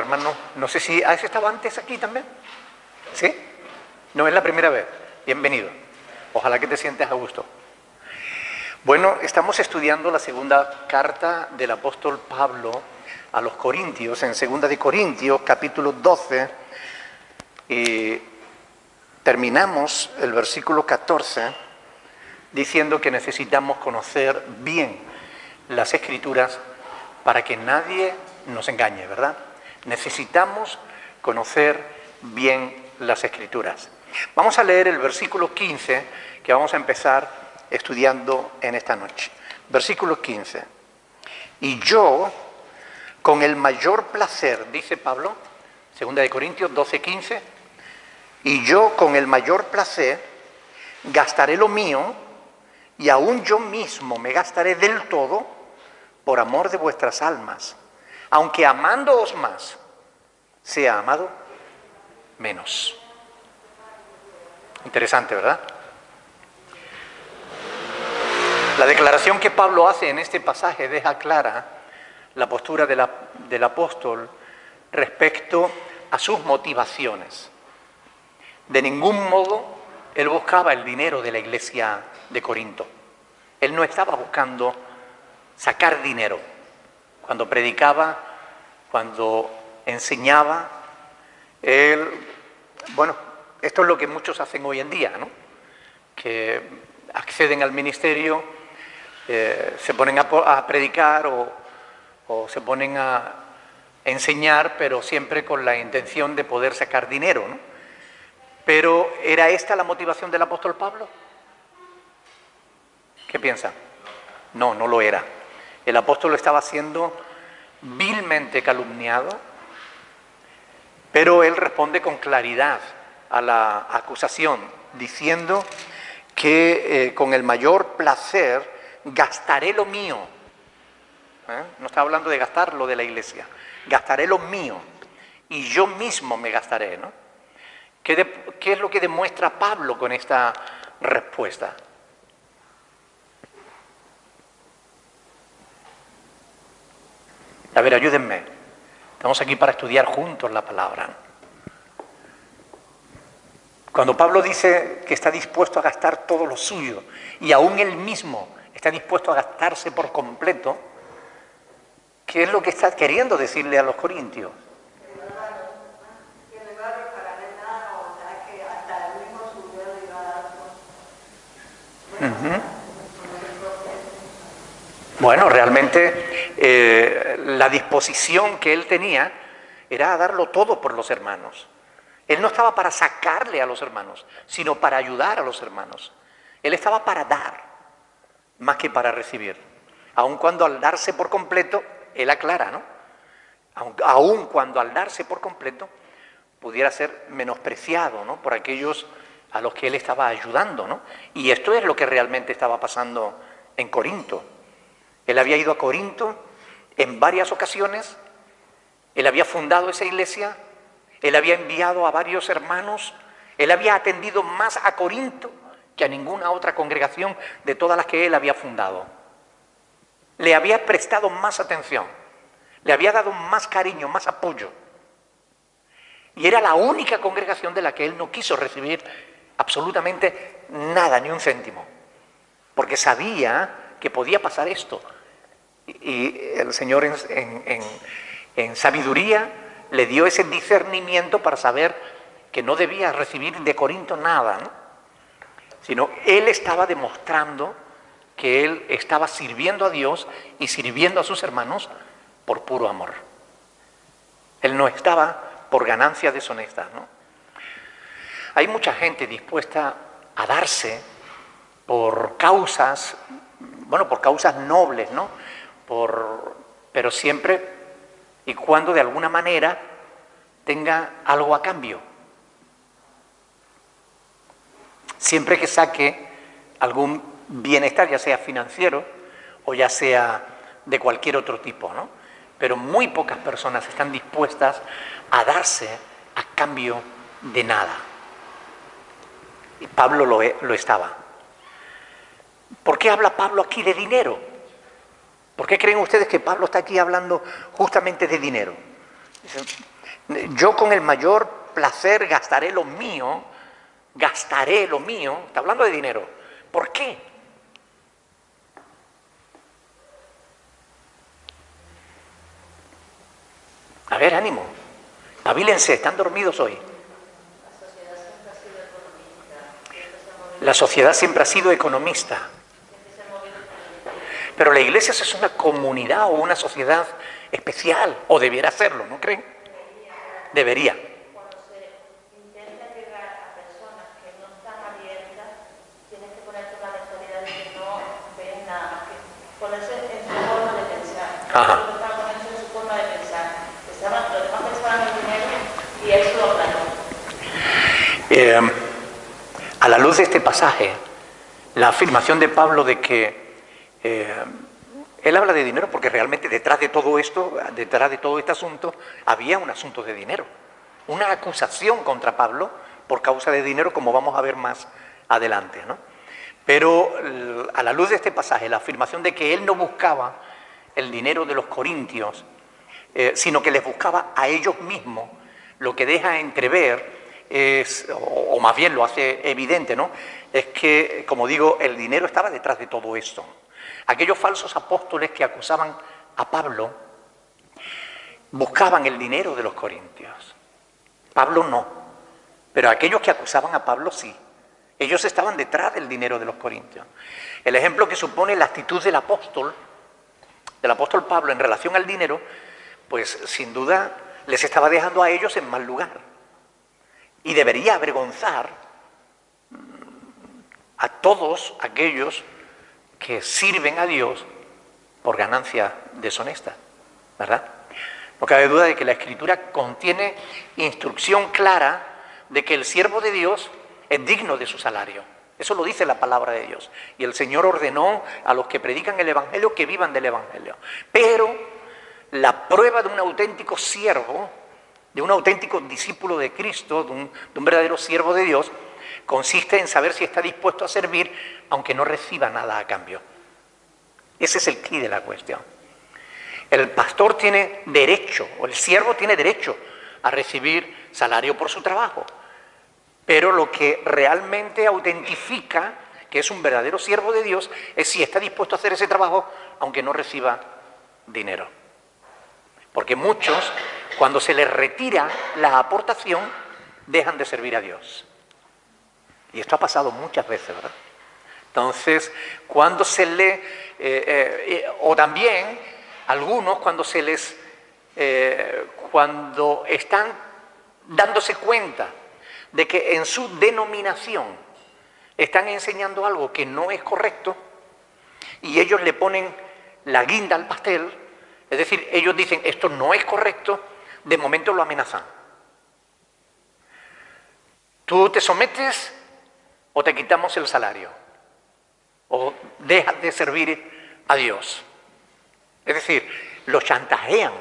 hermano. No sé si has estado antes aquí también. ¿Sí? No es la primera vez. Bienvenido. Ojalá que te sientes a gusto. Bueno, estamos estudiando la segunda carta del apóstol Pablo a los Corintios, en 2 de Corintios, capítulo 12, y terminamos el versículo 14 diciendo que necesitamos conocer bien las Escrituras para que nadie nos engañe, ¿verdad? Necesitamos conocer bien las Escrituras. Vamos a leer el versículo 15 que vamos a empezar estudiando en esta noche. Versículo 15. Y yo, con el mayor placer, dice Pablo, 2 de Corintios 12, 15, y yo con el mayor placer gastaré lo mío, y aún yo mismo me gastaré del todo por amor de vuestras almas, aunque amándoos más, sea amado menos. Interesante, ¿verdad? La declaración que Pablo hace en este pasaje deja clara la postura del apóstol respecto a sus motivaciones. De ningún modo él buscaba el dinero de la iglesia de Corinto. Él no estaba buscando sacar dinero. Cuando predicaba, cuando enseñaba, esto es lo que muchos hacen hoy en día, ¿no? Que acceden al ministerio, se ponen a predicar o se ponen a enseñar, pero siempre con la intención de poder sacar dinero, ¿no? Pero ¿era esta la motivación del apóstol Pablo? ¿Qué piensan? No, no lo era. El apóstol estaba siendo vilmente calumniado, pero él responde con claridad a la acusación, diciendo que con el mayor placer gastaré lo mío. No está hablando de gastar lo de la iglesia. Gastaré lo mío y yo mismo me gastaré, ¿no? ¿Qué es lo que demuestra Pablo con esta respuesta? A ver, ayúdenme. Estamos aquí para estudiar juntos la palabra. Cuando Pablo dice que está dispuesto a gastar todo lo suyo y aún él mismo está dispuesto a gastarse por completo, ¿qué es lo que está queriendo decirle a los corintios? Bueno, realmente la disposición que él tenía era a darlo todo por los hermanos. Él no estaba para sacarle a los hermanos, sino para ayudar a los hermanos. Él estaba para dar, más que para recibir. Aun cuando al darse por completo, él aclara, ¿no? Aun cuando al darse por completo pudiera ser menospreciado, ¿no? Por aquellos a los que él estaba ayudando, ¿no? Y esto es lo que realmente estaba pasando en Corinto. Él había ido a Corinto en varias ocasiones, él había fundado esa iglesia, él había enviado a varios hermanos, él había atendido más a Corinto que a ninguna otra congregación de todas las que él había fundado. Le había prestado más atención, le había dado más cariño, más apoyo. Y era la única congregación de la que él no quiso recibir absolutamente nada, ni un céntimo, porque sabía que podía pasar esto. Y el Señor en sabiduría le dio ese discernimiento para saber que no debía recibir de Corinto nada, ¿no? Sino él estaba demostrando que él estaba sirviendo a Dios y sirviendo a sus hermanos por puro amor. Él no estaba por ganancias deshonestas, ¿no? Hay mucha gente dispuesta a darse por causas, por causas nobles, ¿no? Pero siempre y cuando de alguna manera tenga algo a cambio. Siempre que saque algún bienestar, ya sea financiero o ya sea de cualquier otro tipo, ¿no? Pero muy pocas personas están dispuestas a darse a cambio de nada. Y Pablo lo estaba. ¿Por qué habla Pablo aquí de dinero? ¿Por qué creen ustedes que Pablo está aquí hablando justamente de dinero? Yo con el mayor placer gastaré lo mío, está hablando de dinero. ¿Por qué? A ver, ánimo. Pavílense, están dormidos hoy. La sociedad siempre ha sido economista. Pero la iglesia es una comunidad o una sociedad especial, o debiera serlo, ¿no creen? Debería. Cuando se intenta llegar a personas que no están abiertas, tienes que ponerte una mentalidad de que no ven nada más que ponerse en su forma de pensar. Ajá. No estaban poniéndose en su forma de pensar. Los demás pensaban en el dinero y eso lo aplanó. A la luz de este pasaje, la afirmación de Pablo de que él habla de dinero porque realmente detrás de todo esto, detrás de todo este asunto, había un asunto de dinero. Una acusación contra Pablo por causa de dinero, como vamos a ver más adelante, ¿no? Pero a la luz de este pasaje, la afirmación de que él no buscaba el dinero de los corintios, sino que les buscaba a ellos mismos, lo que deja entrever es, o más bien lo hace evidente, ¿no? Es que, como digo, el dinero estaba detrás de todo esto. Aquellos falsos apóstoles que acusaban a Pablo buscaban el dinero de los corintios. Pablo no, pero aquellos que acusaban a Pablo sí. Ellos estaban detrás del dinero de los corintios. El ejemplo que supone la actitud del apóstol Pablo en relación al dinero, pues sin duda les estaba dejando a ellos en mal lugar. Y debería avergonzar a todos aquellos que sirven a Dios por ganancia deshonesta, ¿verdad? No cabe duda de que la Escritura contiene instrucción clara de que el siervo de Dios es digno de su salario. Eso lo dice la palabra de Dios. Y el Señor ordenó a los que predican el Evangelio que vivan del Evangelio. Pero la prueba de un auténtico siervo, de un auténtico discípulo de Cristo, de un verdadero siervo de Dios, consiste en saber si está dispuesto a servir aunque no reciba nada a cambio. Ese es el quid de la cuestión. El pastor tiene derecho, o el siervo tiene derecho a recibir salario por su trabajo. Pero lo que realmente autentifica que es un verdadero siervo de Dios es si está dispuesto a hacer ese trabajo aunque no reciba dinero. Porque muchos, cuando se les retira la aportación, dejan de servir a Dios. Y esto ha pasado muchas veces, ¿verdad? Entonces, cuando se le... o también, algunos cuando se les... cuando están dándose cuenta de que en su denominación están enseñando algo que no es correcto y ellos le ponen la guinda al pastel, es decir, ellos dicen esto no es correcto, de momento lo amenazan. Tú te sometes o te quitamos el salario, o dejas de servir a Dios. Es decir, lo chantajean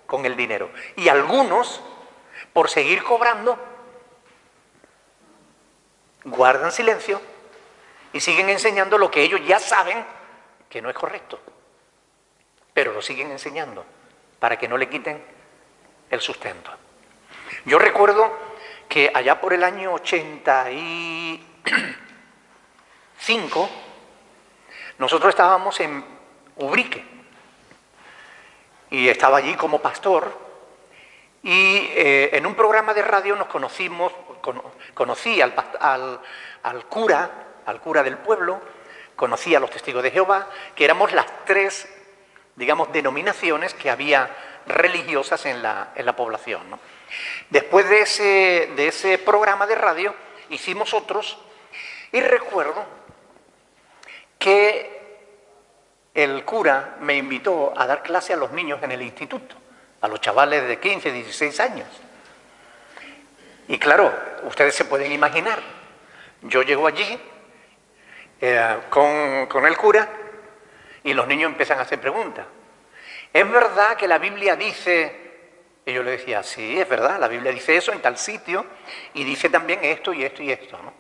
con el dinero. Y algunos, por seguir cobrando, guardan silencio y siguen enseñando lo que ellos ya saben que no es correcto. Pero lo siguen enseñando para que no le quiten el sustento. Yo recuerdo que allá por el año 85, nosotros estábamos en Ubrique y estaba allí como pastor y en un programa de radio nos conocimos, conocí al cura del pueblo, conocí a los testigos de Jehová, que éramos las tres, digamos, denominaciones que había religiosas en la población, ¿no? Después de ese programa de radio hicimos otros y recuerdo que el cura me invitó a dar clase a los niños en el instituto, a los chavales de 15, 16 años. Y claro, ustedes se pueden imaginar, yo llego allí con el cura y los niños empiezan a hacer preguntas. ¿Es verdad que la Biblia dice...? Y yo le decía, sí, es verdad, la Biblia dice eso en tal sitio y dice también esto y esto y esto, ¿no?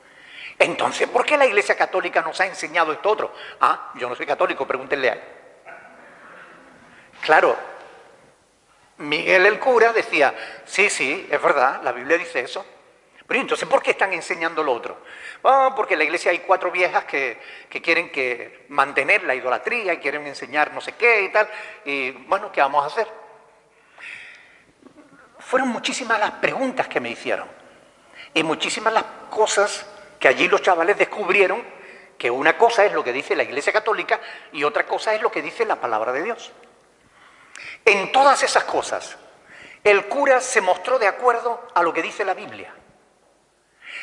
Entonces, ¿por qué la Iglesia Católica nos ha enseñado esto otro? Ah, yo no soy católico, pregúntenle a él. Claro, Miguel el cura decía, sí, sí, es verdad, la Biblia dice eso. Pero entonces, ¿por qué están enseñando lo otro? Porque en la iglesia hay 4 viejas que quieren mantener la idolatría y quieren enseñar no sé qué y tal. Y bueno, ¿qué vamos a hacer? Fueron muchísimas las preguntas que me hicieron y muchísimas las cosas que allí los chavales descubrieron, que una cosa es lo que dice la Iglesia Católica y otra cosa es lo que dice la Palabra de Dios. En todas esas cosas, el cura se mostró de acuerdo a lo que dice la Biblia.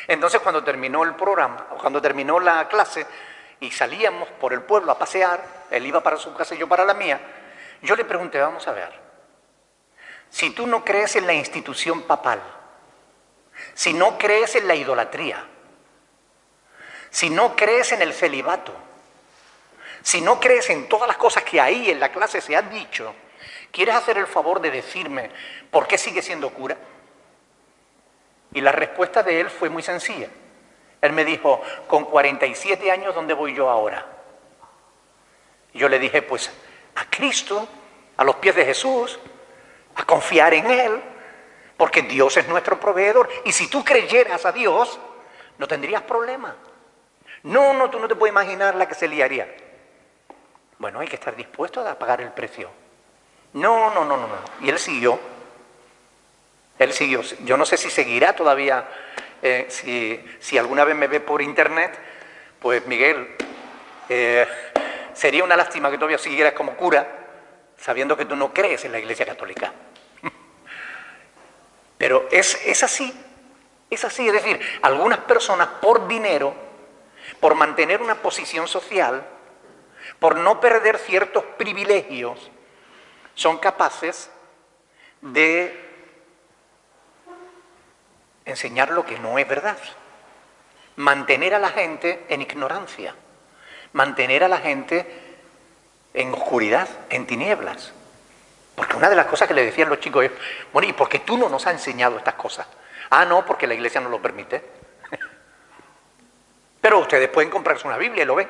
Entonces, cuando terminó el programa, o cuando terminó la clase y salíamos por el pueblo a pasear, él iba para su casa y yo para la mía, yo le pregunté, vamos a ver, si tú no crees en la institución papal, si no crees en la idolatría, si no crees en el celibato, si no crees en todas las cosas que ahí en la clase se han dicho, ¿quieres hacer el favor de decirme por qué sigue siendo cura? Y la respuesta de él fue muy sencilla. Él me dijo, con 47 años, ¿dónde voy yo ahora? Y yo le dije, pues a Cristo, a los pies de Jesús, a confiar en Él, porque Dios es nuestro proveedor. Y si tú creyeras a Dios, no tendrías problema. No, tú no te puedes imaginar la que se liaría. Bueno, hay que estar dispuesto a pagar el precio. No. Y él siguió. Yo no sé si seguirá todavía, si alguna vez me ve por internet, pues Miguel, sería una lástima que todavía siguieras como cura, sabiendo que tú no crees en la Iglesia Católica. Pero es así, es decir, algunas personas por dinero, por mantener una posición social, por no perder ciertos privilegios, son capaces de enseñar lo que no es verdad, mantener a la gente en ignorancia, mantener a la gente en oscuridad, en tinieblas. Porque una de las cosas que le decían los chicos es, bueno, ¿y por qué tú no nos has enseñado estas cosas? Ah, no, porque la iglesia no lo permite. Pero ustedes pueden comprarse una Biblia y lo ven.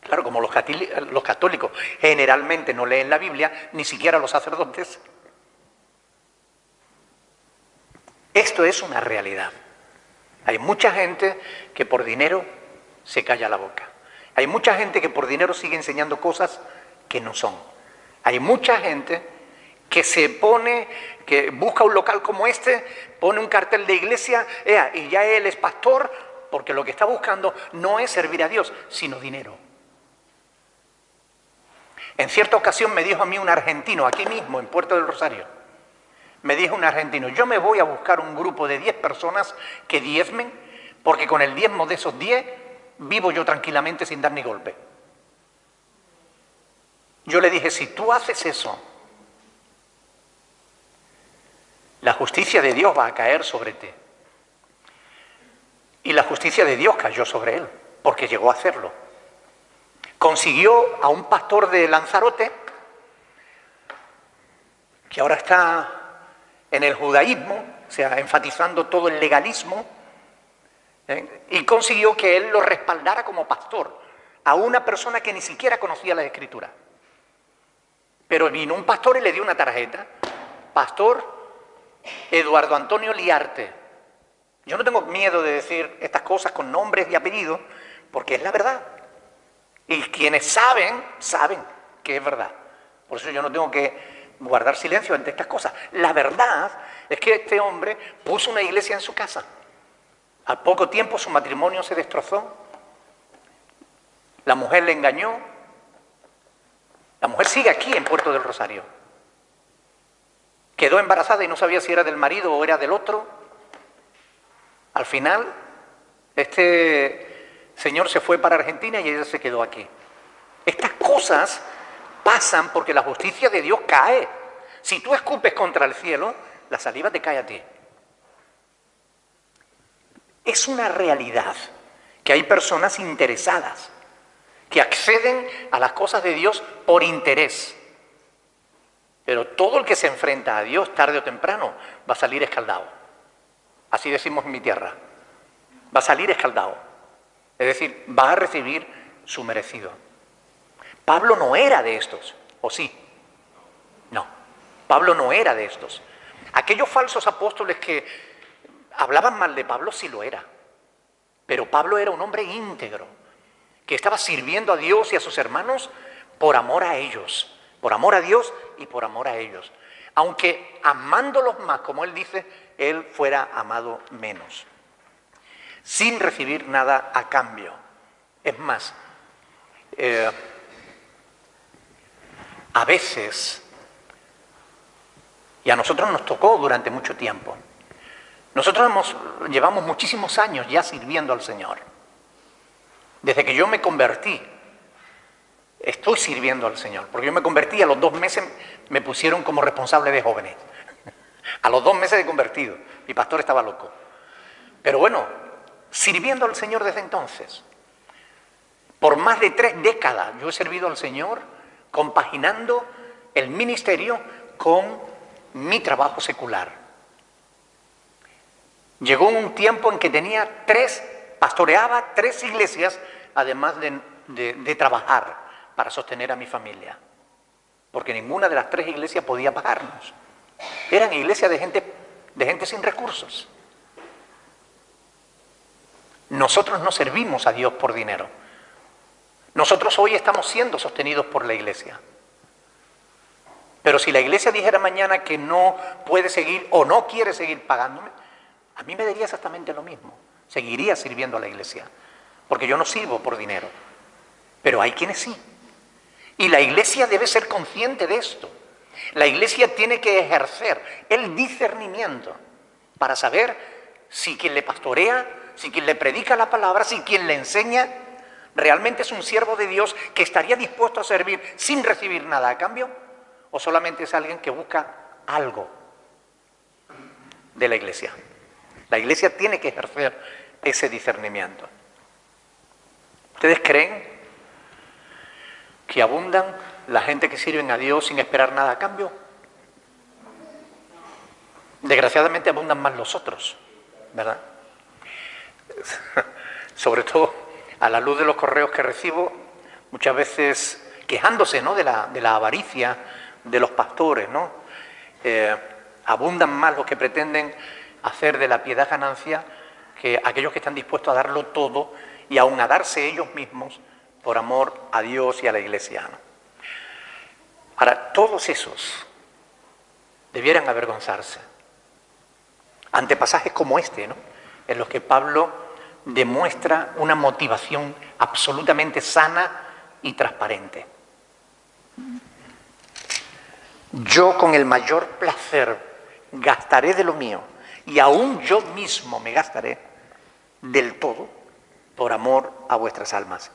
Claro, como los católicos generalmente no leen la Biblia, ni siquiera los sacerdotes. Esto es una realidad. Hay mucha gente que por dinero se calla la boca. Hay mucha gente que por dinero sigue enseñando cosas que no son. Hay mucha gente que que busca un local como este, pone un cartel de iglesia, y ya él es pastor, porque lo que está buscando no es servir a Dios, sino dinero. En cierta ocasión me dijo a mí un argentino, aquí mismo, en Puerto del Rosario, me dijo un argentino, yo me voy a buscar un grupo de 10 personas que diezmen, porque con el diezmo de esos 10 vivo yo tranquilamente sin dar ni golpe. Yo le dije, si tú haces eso, la justicia de Dios va a caer sobre ti. Y la justicia de Dios cayó sobre él, porque llegó a hacerlo. Consiguió a un pastor de Lanzarote, que ahora está en el judaísmo, o sea, enfatizando todo el legalismo, y consiguió que él lo respaldara como pastor a una persona que ni siquiera conocía la Escritura. Pero vino un pastor y le dio una tarjeta. Pastor Eduardo Antonio Liarte. Yo no tengo miedo de decir estas cosas con nombres y apellidos, porque es la verdad. Y quienes saben que es verdad. Por eso yo no tengo que guardar silencio ante estas cosas. La verdad es que este hombre puso una iglesia en su casa. Al poco tiempo su matrimonio se destrozó. La mujer le engañó. La mujer sigue aquí en Puerto del Rosario. Quedó embarazada y no sabía si era del marido o era del otro. Al final, este señor se fue para Argentina y ella se quedó aquí. Estas cosas pasan porque la justicia de Dios cae. Si tú escupes contra el cielo, la saliva te cae a ti. Es una realidad que hay personas interesadas que acceden a las cosas de Dios por interés. Pero todo el que se enfrenta a Dios, tarde o temprano, va a salir escaldado. Así decimos en mi tierra. Va a salir escaldado. Es decir, va a recibir su merecido. Pablo no era de estos, ¿o sí? Pablo no era de estos. Aquellos falsos apóstoles que hablaban mal de Pablo sí lo era. Pero Pablo era un hombre íntegro, que estaba sirviendo a Dios y a sus hermanos por amor a ellos, por amor a Dios y por amor a ellos. Aunque amándolos más, como él dice, él fuera amado menos, sin recibir nada a cambio. Es más, a veces, y a nosotros nos tocó durante mucho tiempo, nosotros llevamos muchísimos años ya sirviendo al Señor. Desde que yo me convertí, estoy sirviendo al Señor, porque yo me convertí, a los 2 meses me pusieron como responsable de jóvenes. A los 2 meses de convertido, mi pastor estaba loco. Pero bueno, sirviendo al Señor desde entonces. Por más de 3 décadas yo he servido al Señor, compaginando el ministerio con mi trabajo secular. Llegó un tiempo en que pastoreaba 3 iglesias, además de trabajar para sostener a mi familia. Porque ninguna de las 3 iglesias podía pagarnos. Eran iglesias de gente sin recursos. Nosotros no servimos a Dios por dinero. Nosotros hoy estamos siendo sostenidos por la iglesia. Pero si la iglesia dijera mañana que no puede seguir o no quiere seguir pagándome, a mí me daría exactamente lo mismo. Seguiría sirviendo a la iglesia, porque yo no sirvo por dinero. Pero hay quienes sí. Y la iglesia debe ser consciente de esto. La iglesia tiene que ejercer el discernimiento para saber si quien le pastorea, si quien le predica la palabra, si quien le enseña, realmente es un siervo de Dios que estaría dispuesto a servir sin recibir nada a cambio, o solamente es alguien que busca algo de la iglesia. La iglesia tiene que ejercer ese discernimiento. ¿Ustedes creen que abundan la gente que sirven a Dios sin esperar nada a cambio? Desgraciadamente abundan más los otros, ¿verdad? Sobre todo a la luz de los correos que recibo, muchas veces quejándose, ¿no?, de la avaricia de los pastores, ¿no? Abundan más los que pretenden hacer de la piedad ganancia que aquellos que están dispuestos a darlo todo y aun a darse ellos mismos por amor a Dios y a la iglesia, ¿no? Ahora, todos esos debieran avergonzarse ante pasajes como este, ¿no?, en los que Pablo demuestra una motivación absolutamente sana y transparente. Yo con el mayor placer gastaré de lo mío, y aún yo mismo me gastaré del todo por amor a vuestras almas,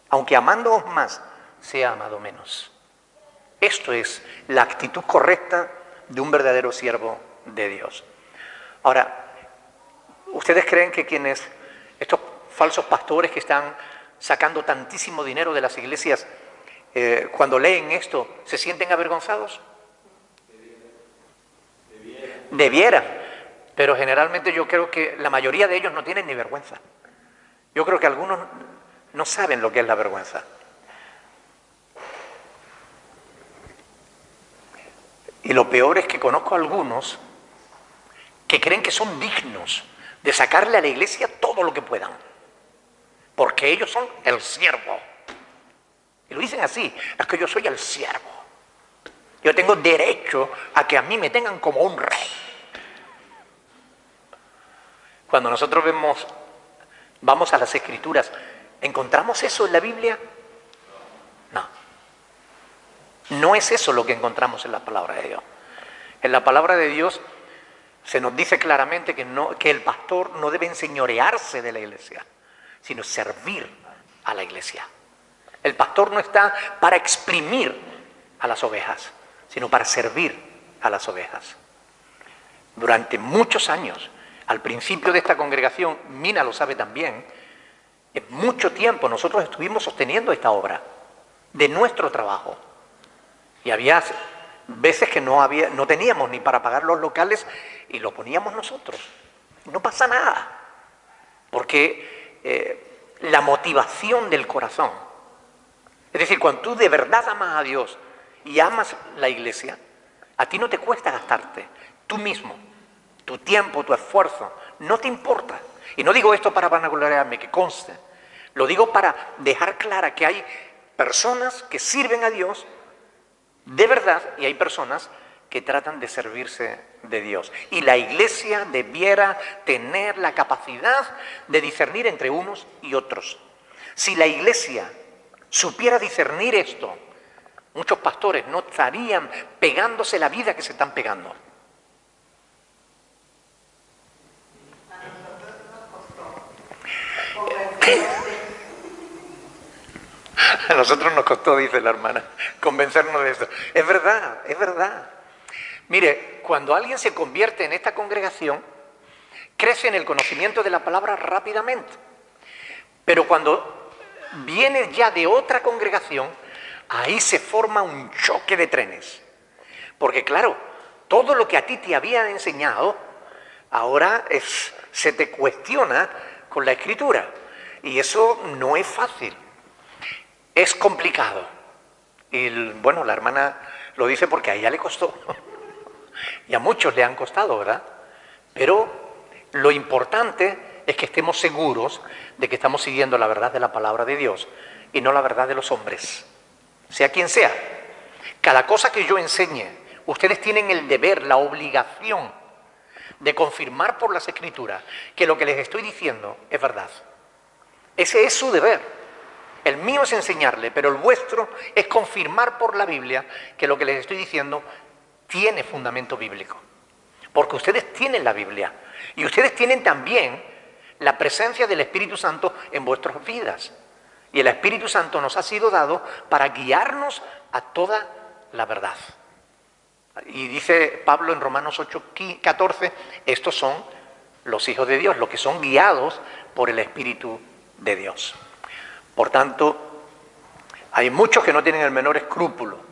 aunque amándoos más, sea amado menos. Esto es la actitud correcta de un verdadero siervo de Dios. Ahora, ¿ustedes creen que estos falsos pastores que están sacando tantísimo dinero de las iglesias, cuando leen esto, se sienten avergonzados? Debieran, pero generalmente yo creo que la mayoría de ellos no tienen ni vergüenza. Yo creo que algunos no saben lo que es la vergüenza. Y lo peor es que conozco a algunos que creen que son dignos de sacarle a la iglesia todo lo que puedan, porque ellos son el siervo. Y lo dicen así: es que yo soy el siervo. Yo tengo derecho a que a mí me tengan como un rey. Cuando nosotros vamos a las Escrituras, ¿encontramos eso en la Biblia? No. No es eso lo que encontramos en la palabra de Dios. En la palabra de Dios se nos dice claramente que el pastor no debe enseñorearse de la iglesia, sino servir a la iglesia. El pastor no está para exprimir a las ovejas, sino para servir a las ovejas. Durante muchos años, al principio de esta congregación, Mina lo sabe también, en mucho tiempo nosotros estuvimos sosteniendo esta obra de nuestro trabajo. Y había veces que no teníamos ni para pagar los locales y lo poníamos nosotros. No pasa nada, porque la motivación del corazón, es decir, cuando tú de verdad amas a Dios y amas la iglesia, A ti no te cuesta gastarte, tú mismo, tu tiempo, tu esfuerzo, no te importa. Y no digo esto para vanagloriarme, que conste. Lo digo para dejar clara que hay personas que sirven a Dios de verdad y hay personas que tratan de servirse de Dios. Y la Iglesia debiera tener la capacidad de discernir entre unos y otros. Si la Iglesia supiera discernir esto, muchos pastores no estarían pegándose la vida que se están pegando. A nosotros nos costó, dice la hermana, convencernos de esto. Es verdad, es verdad. Mire, cuando alguien se convierte en esta congregación, crece en el conocimiento de la palabra rápidamente. Pero cuando viene ya de otra congregación, ahí se forma un choque de trenes. Porque claro, todo lo que a ti te habían enseñado, ahora se te cuestiona con la Escritura. Y eso no es fácil. Es complicado. Y bueno, la hermana lo dice porque a ella le costó. Y a muchos le han costado, ¿verdad? Pero lo importante es que estemos seguros de que estamos siguiendo la verdad de la palabra de Dios y no la verdad de los hombres. Sea quien sea. Cada cosa que yo enseñe, ustedes tienen el deber, la obligación de confirmar por las Escrituras que lo que les estoy diciendo es verdad. Ese es su deber. El mío es enseñarle, pero el vuestro es confirmar por la Biblia que lo que les estoy diciendo tiene fundamento bíblico. Porque ustedes tienen la Biblia y ustedes tienen también la presencia del Espíritu Santo en vuestras vidas. Y el Espíritu Santo nos ha sido dado para guiarnos a toda la verdad. Y dice Pablo en Romanos 8:14, estos son los hijos de Dios, los que son guiados por el Espíritu de Dios. Por tanto, hay muchos que no tienen el menor escrúpulo.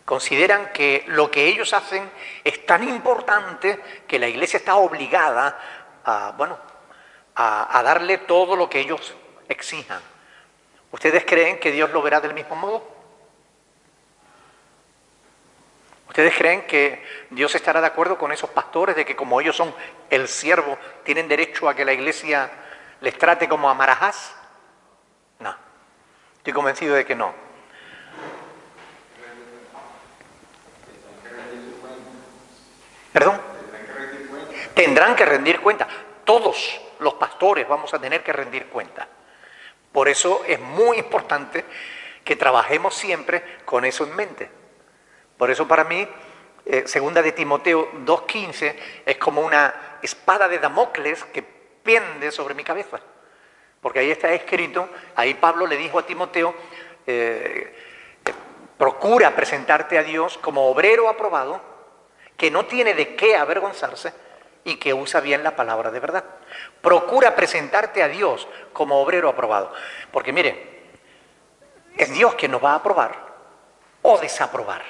Consideran que lo que ellos hacen es tan importante que la Iglesia está obligada a darle todo lo que ellos exijan. ¿Ustedes creen que Dios lo verá del mismo modo? ¿Ustedes creen que Dios estará de acuerdo con esos pastores de que como ellos son el siervo, tienen derecho a que la Iglesia les trate como a marajás? No, estoy convencido de que no. ¿Perdón? Tendrán que rendir cuenta. Todos los pastores vamos a tener que rendir cuenta. Por eso es muy importante que trabajemos siempre con eso en mente. Por eso para mí, segunda de Timoteo 2:15 es como una espada de Damocles que pende sobre mi cabeza. Porque ahí está escrito, ahí Pablo le dijo a Timoteo, procura presentarte a Dios como obrero aprobado, que no tiene de qué avergonzarse y que usa bien la palabra de verdad. Procura presentarte a Dios como obrero aprobado. Porque miren, es Dios quien nos va a aprobar o desaprobar.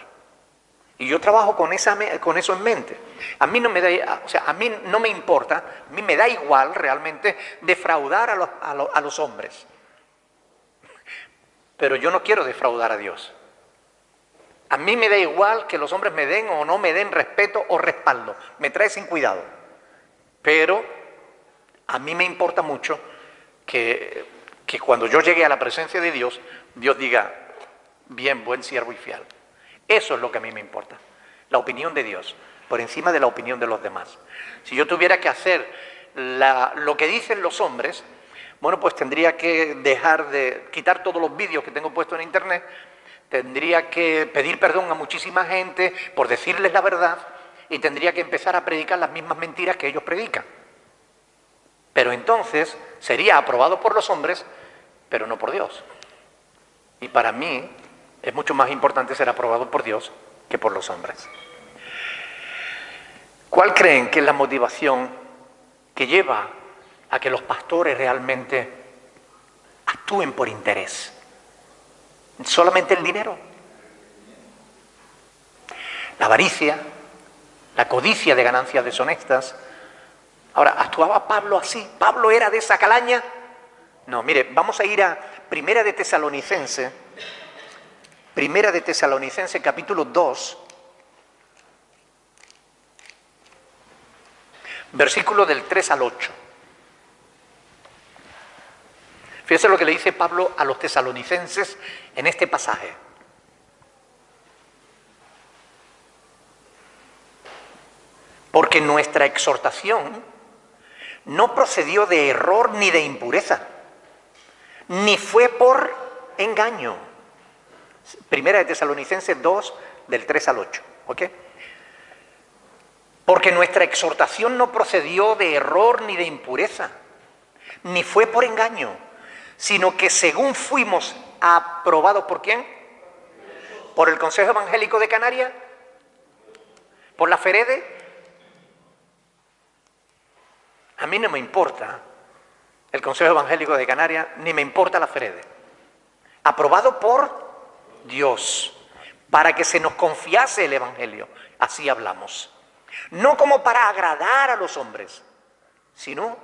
Y yo trabajo con eso en mente. A mí no me importa, a mí me da igual realmente defraudar a los hombres. Pero yo no quiero defraudar a Dios. A mí me da igual que los hombres me den o no me den respeto o respaldo. Me trae sin cuidado. Pero a mí me importa mucho que cuando yo llegue a la presencia de Dios, Dios diga, bien, buen siervo y fiel. Eso es lo que a mí me importa. La opinión de Dios, por encima de la opinión de los demás. Si yo tuviera que hacer lo que dicen los hombres, bueno, pues tendría que quitar todos los vídeos que tengo puestos en internet, tendría que pedir perdón a muchísima gente por decirles la verdad y tendría que empezar a predicar las mismas mentiras que ellos predican. Pero entonces sería aprobado por los hombres, pero no por Dios. Y para mí es mucho más importante ser aprobado por Dios que por los hombres. ¿Cuál creen que es la motivación que lleva a que los pastores realmente actúen por interés? ¿Solamente el dinero? La avaricia, la codicia de ganancias deshonestas. Ahora, ¿actuaba Pablo así? ¿Pablo era de esa calaña? No, mire, vamos a ir a Primera de Tesalonicenses capítulo 2. versículo del 3 al 8. Fíjense lo que le dice Pablo a los tesalonicenses en este pasaje. Porque nuestra exhortación no procedió de error ni de impureza, ni fue por engaño. Primera de Tesalonicenses 2, del 3 al 8. ¿Ok? Porque nuestra exhortación no procedió de error ni de impureza, ni fue por engaño, sino que según fuimos aprobados, ¿por quién? ¿Por el Consejo Evangélico de Canarias? ¿Por la Ferede? A mí no me importa el Consejo Evangélico de Canarias, ni me importa la Ferede. Aprobado por Dios, para que se nos confiase el Evangelio. Así hablamos. No como para agradar a los hombres, sino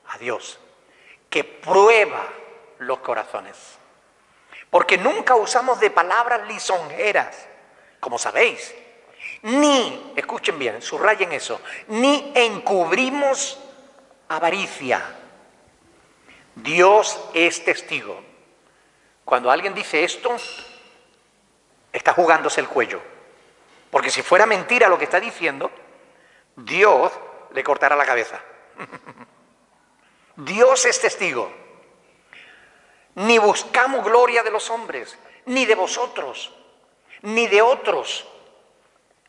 a Dios, que prueba los corazones. Porque nunca usamos de palabras lisonjeras, como sabéis, ni, escuchen bien, subrayen eso, ni encubrimos avaricia. Dios es testigo. Cuando alguien dice esto, está jugándose el cuello. Porque si fuera mentira lo que está diciendo, Dios le cortará la cabeza. Dios es testigo. Ni buscamos gloria de los hombres, ni de vosotros, ni de otros,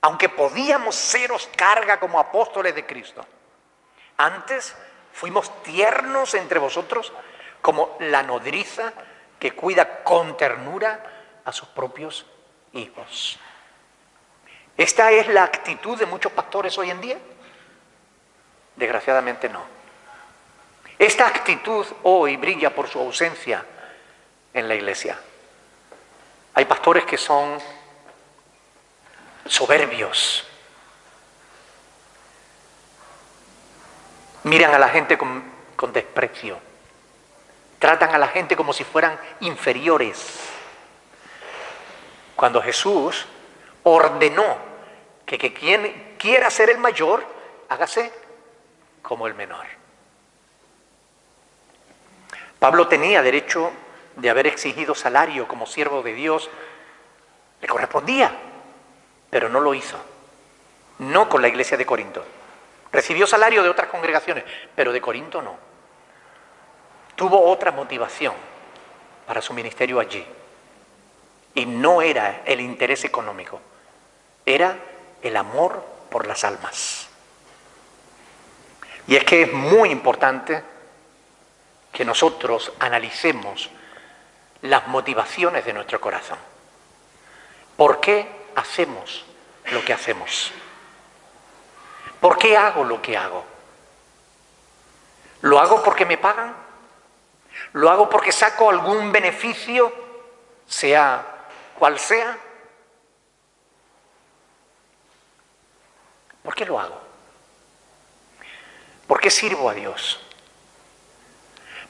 aunque podíamos seros carga como apóstoles de Cristo. Antes fuimos tiernos entre vosotros como la nodriza que cuida con ternura a sus propios hijos. ¿Esta es la actitud de muchos pastores hoy en día? Desgraciadamente no. Esta actitud hoy brilla por su ausencia en la iglesia. Hay pastores que son soberbios. Miran a la gente con desprecio. Tratan a la gente como si fueran inferiores. Cuando Jesús ordenó que quien quiera ser el mayor, hágase como el menor. Pablo tenía derecho de haber exigido salario como siervo de Dios. Le correspondía, pero no lo hizo. No con la iglesia de Corinto. Recibió salario de otras congregaciones, pero de Corinto no. Tuvo otra motivación para su ministerio allí. Y no era el interés económico, era el amor por las almas. Y es que es muy importante que nosotros analicemos las motivaciones de nuestro corazón. ¿Por qué hacemos lo que hacemos? ¿Por qué hago lo que hago? ¿Lo hago porque me pagan? ¿Lo hago porque saco algún beneficio, sea cual sea? ¿Por qué lo hago? ¿Por qué sirvo a Dios?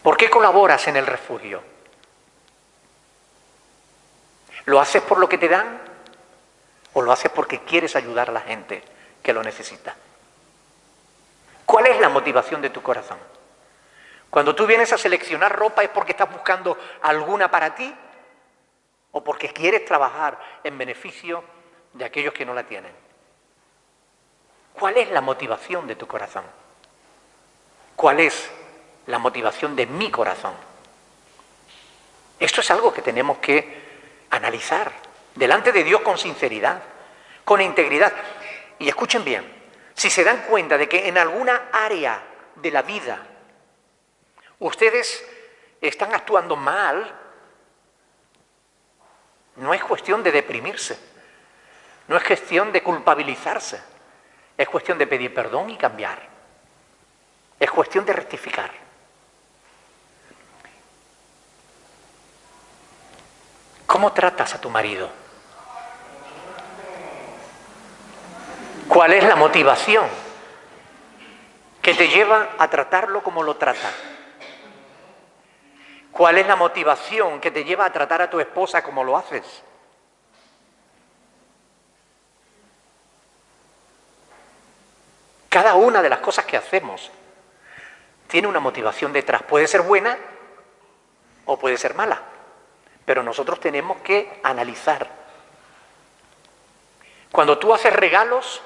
¿Por qué colaboras en el refugio? ¿Lo haces por lo que te dan? ¿O lo haces porque quieres ayudar a la gente que lo necesita? ¿Cuál es la motivación de tu corazón? Cuando tú vienes a seleccionar ropa, ¿es porque estás buscando alguna para ti? ¿O porque quieres trabajar en beneficio de aquellos que no la tienen? ¿Cuál es la motivación de tu corazón? ¿Cuál es la motivación de mi corazón? Esto es algo que tenemos que analizar delante de Dios con sinceridad, con integridad. Y escuchen bien, si se dan cuenta de que en alguna área de la vida ustedes están actuando mal, no es cuestión de deprimirse, no es cuestión de culpabilizarse, es cuestión de pedir perdón y cambiar, es cuestión de rectificar. ¿Cómo tratas a tu marido? ¿Cuál es la motivación que te lleva a tratarlo como lo trata? ¿Cuál es la motivación que te lleva a tratar a tu esposa como lo haces? Cada una de las cosas que hacemos tiene una motivación detrás. Puede ser buena o puede ser mala, pero nosotros tenemos que analizar. Cuando tú haces regalos,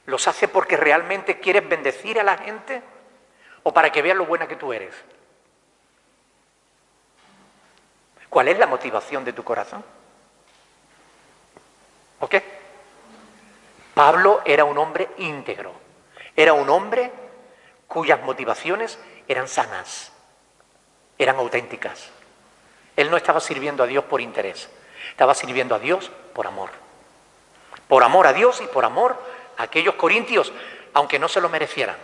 ¿los haces porque realmente quieres bendecir a la gente o para que vean lo buena que tú eres? ¿Cuál es la motivación de tu corazón? ¿Ok? Pablo era un hombre íntegro, era un hombre cuyas motivaciones eran sanas, eran auténticas. Él no estaba sirviendo a Dios por interés, estaba sirviendo a Dios por amor. Por amor a Dios y por amor a aquellos corintios, aunque no se lo merecieran.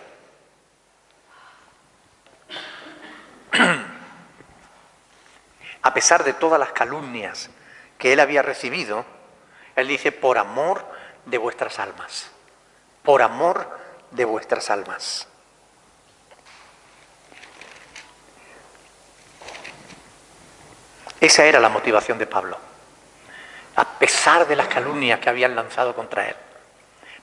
A pesar de todas las calumnias que él había recibido, él dice, por amor de vuestras almas, por amor de vuestras almas. Esa era la motivación de Pablo, a pesar de las calumnias que habían lanzado contra él.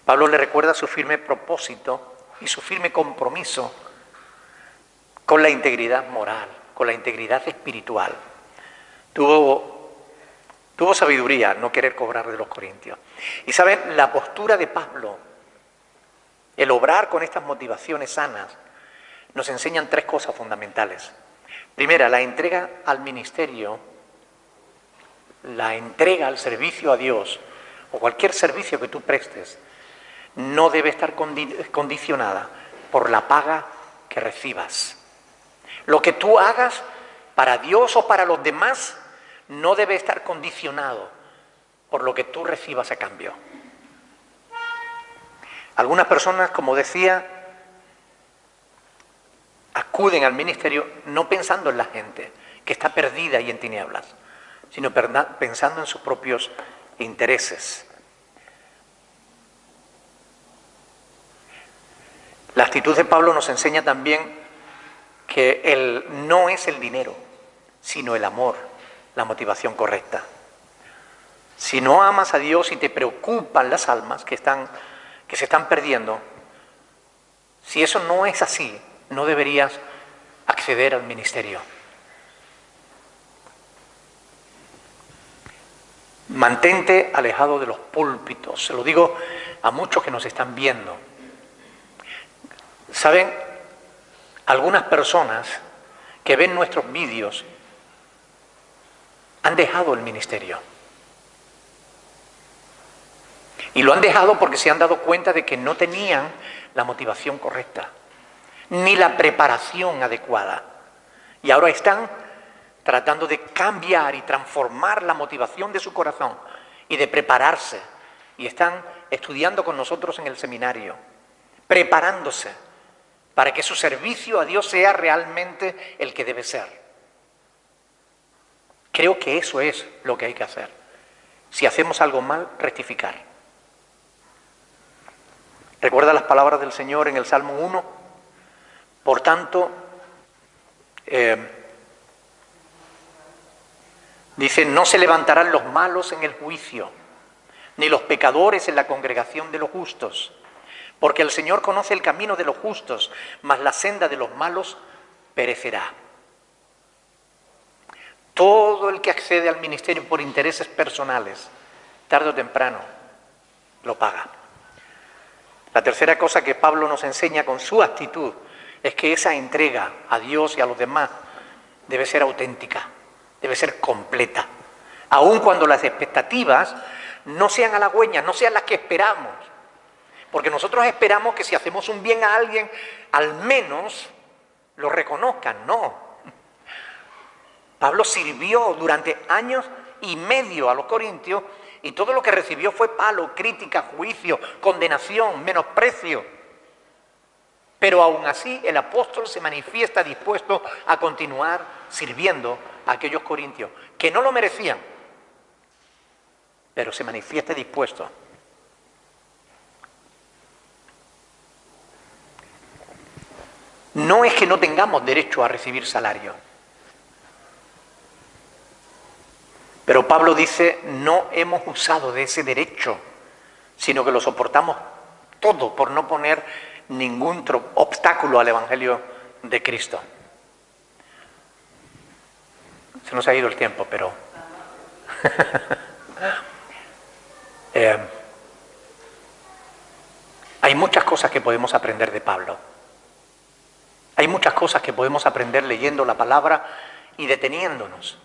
Pablo le recuerda su firme propósito y su firme compromiso con la integridad moral, con la integridad espiritual. Tuvo sabiduría no querer cobrar de los corintios. Y saben, la postura de Pablo, el obrar con estas motivaciones sanas, nos enseñan tres cosas fundamentales. Primera, la entrega al ministerio, la entrega al servicio a Dios, o cualquier servicio que tú prestes, no debe estar condicionada por la paga que recibas. Lo que tú hagas para Dios o para los demás no debe estar condicionado por lo que tú recibas a cambio. Algunas personas, como decía, acuden al ministerio no pensando en la gente que está perdida y en tinieblas, sino pensando en sus propios intereses. La actitud de Pablo nos enseña también que no es el dinero, sino el amor, la motivación correcta. Si no amas a Dios y te preocupan las almas que se están perdiendo, si eso no es así, no deberías acceder al ministerio. Mantente alejado de los púlpitos. Se lo digo a muchos que nos están viendo. ¿Saben? Algunas personas que ven nuestros vídeos han dejado el ministerio. Y lo han dejado porque se han dado cuenta de que no tenían la motivación correcta, ni la preparación adecuada. Y ahora están tratando de cambiar y transformar la motivación de su corazón y de prepararse. Y están estudiando con nosotros en el seminario, preparándose para que su servicio a Dios sea realmente el que debe ser. Creo que eso es lo que hay que hacer. Si hacemos algo mal, rectificar. ¿Recuerda las palabras del Señor en el Salmo 1? Por tanto, dice, no se levantarán los malos en el juicio, ni los pecadores en la congregación de los justos, porque el Señor conoce el camino de los justos, mas la senda de los malos perecerá. Todo el que accede al ministerio por intereses personales, tarde o temprano, lo paga. La tercera cosa que Pablo nos enseña con su actitud es que esa entrega a Dios y a los demás debe ser auténtica, debe ser completa, aun cuando las expectativas no sean halagüeñas, no sean las que esperamos. Porque nosotros esperamos que si hacemos un bien a alguien, al menos lo reconozcan. No. Pablo sirvió durante años y medio a los corintios y todo lo que recibió fue palo, crítica, juicio, condenación, menosprecio. Pero aún así el apóstol se manifiesta dispuesto a continuar sirviendo a aquellos corintios que no lo merecían, pero se manifiesta dispuesto. No es que no tengamos derecho a recibir salario, pero Pablo dice, no hemos usado de ese derecho, sino que lo soportamos todo por no poner ningún obstáculo al Evangelio de Cristo. Se nos ha ido el tiempo, pero... hay muchas cosas que podemos aprender de Pablo. Hay muchas cosas que podemos aprender leyendo la palabra y deteniéndonos,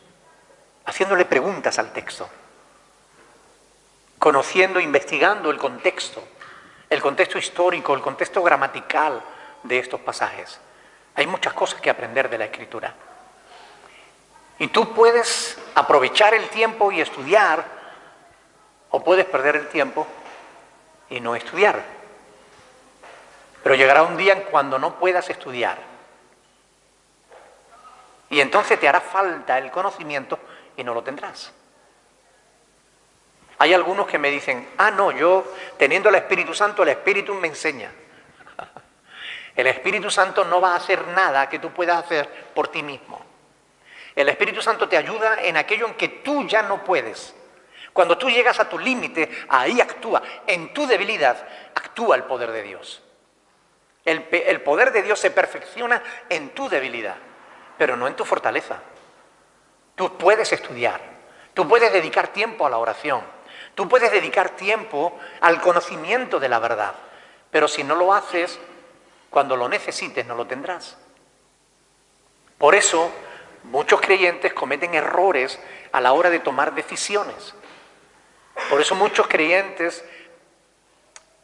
haciéndole preguntas al texto, conociendo, investigando el contexto histórico, el contexto gramatical de estos pasajes. Hay muchas cosas que aprender de la Escritura. Y tú puedes aprovechar el tiempo y estudiar, o puedes perder el tiempo y no estudiar. Pero llegará un día en cuando no puedas estudiar. Y entonces te hará falta el conocimiento y no lo tendrás. Hay algunos que me dicen, no, yo teniendo el Espíritu Santo, el Espíritu me enseña. El Espíritu Santo no va a hacer nada que tú puedas hacer por ti mismo. El Espíritu Santo te ayuda en aquello en que tú ya no puedes. Cuando tú llegas a tu límite, ahí actúa. En tu debilidad actúa el poder de Dios. El poder de Dios se perfecciona en tu debilidad, pero no en tu fortaleza. Tú puedes estudiar, tú puedes dedicar tiempo a la oración, tú puedes dedicar tiempo al conocimiento de la verdad, pero si no lo haces, cuando lo necesites no lo tendrás. Por eso, muchos creyentes cometen errores a la hora de tomar decisiones. Por eso muchos creyentes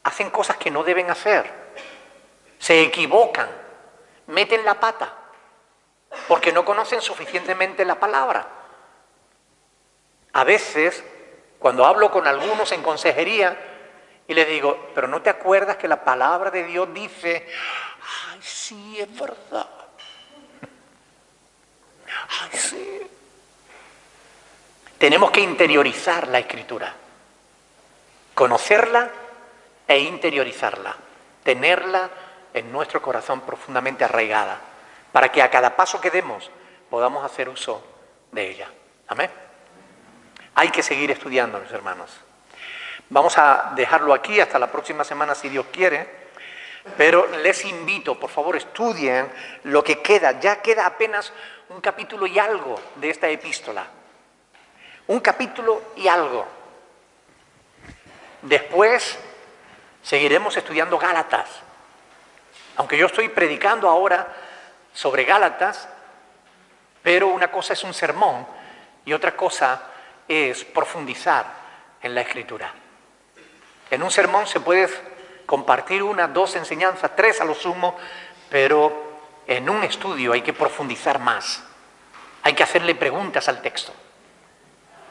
hacen cosas que no deben hacer. Se equivocan, meten la pata, porque no conocen suficientemente la palabra. A veces, cuando hablo con algunos en consejería y les digo, pero ¿no te acuerdas que la palabra de Dios dice, ay, sí, es verdad? Ay, sí. Tenemos que interiorizar la Escritura, conocerla e interiorizarla, tenerla en nuestro corazón profundamente arraigada, para que a cada paso que demos podamos hacer uso de ella. Amén. Hay que seguir estudiando, mis hermanos. Vamos a dejarlo aquí hasta la próxima semana, si Dios quiere, pero les invito, por favor, estudien lo que queda. Ya queda apenas un capítulo y algo de esta epístola. Un capítulo y algo. Después seguiremos estudiando Gálatas. Aunque yo estoy predicando ahora sobre Gálatas, pero una cosa es un sermón y otra cosa es profundizar en la Escritura. En un sermón se puede compartir 1, 2 enseñanzas, 3 a lo sumo, pero en un estudio hay que profundizar más. Hay que hacerle preguntas al texto.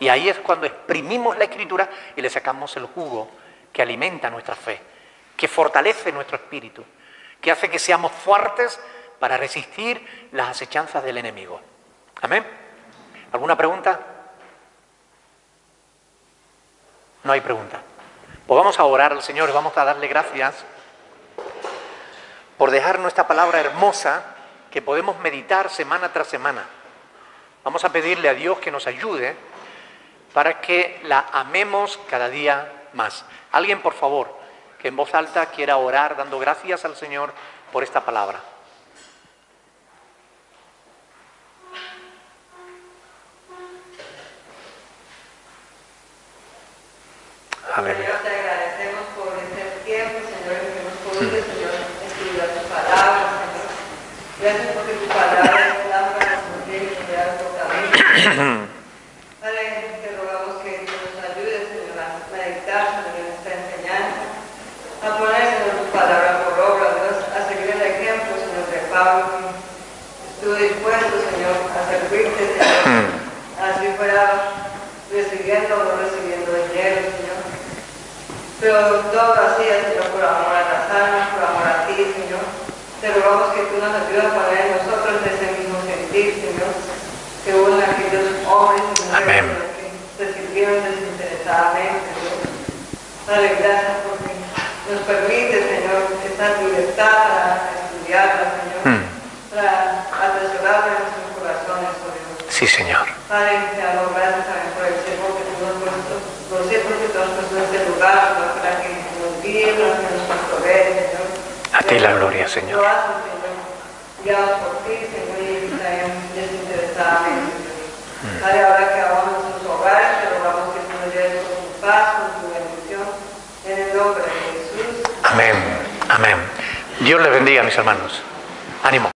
Y ahí es cuando exprimimos la Escritura y le sacamos el jugo que alimenta nuestra fe, que fortalece nuestro espíritu, que hace que seamos fuertes para resistir las acechanzas del enemigo. ¿Amén? ¿Alguna pregunta? No hay pregunta. Pues vamos a orar al Señor y vamos a darle gracias por dejarnos esta palabra hermosa que podemos meditar semana tras semana. Vamos a pedirle a Dios que nos ayude para que la amemos cada día más. Alguien, por favor, que en voz alta quiera orar dando gracias al Señor por esta palabra. Aleluya. Señor, te agradecemos por este tiempo, Señor, que hemos podido, Señor, estudiar tu palabra, Señor. Gracias porque tu palabra es lámpara a nuestros pies y guía nuestro camino. Padre, te rogamos que nos ayudes, Señor, a meditar sobre esta enseñanza, a poner, Señor, tu palabra por obra, Dios, a seguir el ejemplo, Señor, de Pablo, que estuvo dispuesto, Señor, a servirte, Señor, así fuera recibiendo o no recibiendo dinero, Señor. Pero todo lo hacías, Señor, por amor a las almas, por amor a ti, Señor. Te rogamos que tú nos ayudes a poner en nosotros ese mismo sentir, Señor, que hubo en aquellos hombres y mujeres que te sirvieron desinteresadamente, Dios. Dale gracias porque nos permite, Señor, esta libertad para estudiarla, Señor, para atesorarla en nuestros corazones, oh Dios. Sí, Señor. Padre, te damos gracias también por el siervo que tú has puesto, los siervos que tú has puesto en este lugar, Señor, para que nos guíenos, que nos pastorees, Señor. A ti la gloria, Señor. Lo haces, Señor. Guiados por ti, Señor, y también desinteresadamente, Señor. Padre, ahora que vamos a nuestros hogares, te rogamos que tú nos lleves con tu paz, con tu bendición, en el nombre de Jesús. Amén. Amén. Dios les bendiga, mis hermanos. Ánimo.